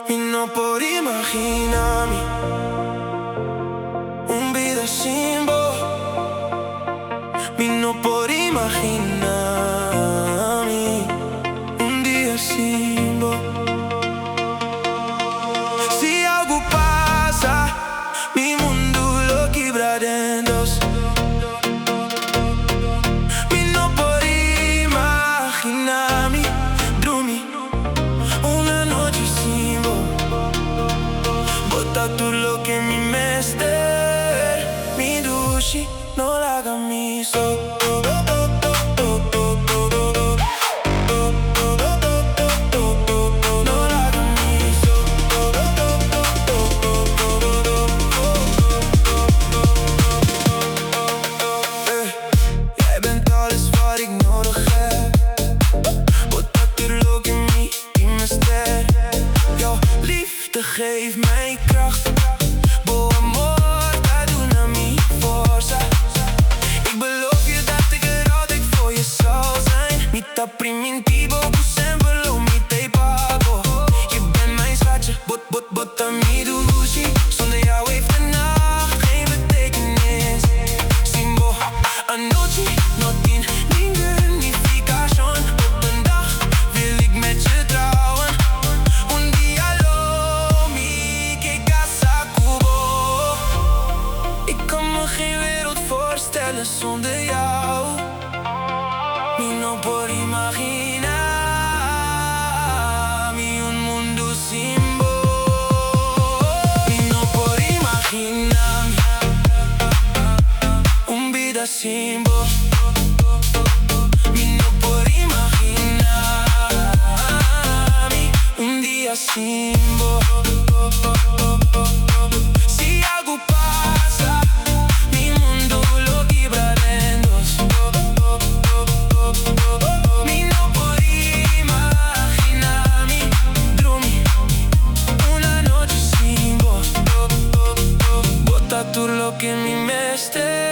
Y no por imaginarme un vida sin vos. Y no por imaginarme un día sin vos. Si algo pasa, mi mundo lo quebraré en dos. Y no por imaginarme dormir una noche sin vos. Bota tú lo que mi mester, mi dushi, no la haga mi so. Geef mij kracht, boa amor, una mi forza. Ik beloof je dat ik er altijd voor je zal zijn. Niet dat primitivo, sempre lo mi te pago. Je bent mijn schatje, bot aan mi douche. Zonder jou heeft de nacht geen betekenis. Simbo, anoche, no tiene ningún significación. Op een dag wil ik met je trouwen. Geen wereld voorstellen zonder jou. Y no por imaginarme un mundo sin vos. Y no por imaginarme un vida sin vos. Y no por imaginarme un día sin vos. Si algo pasa, tú lo que mi mester.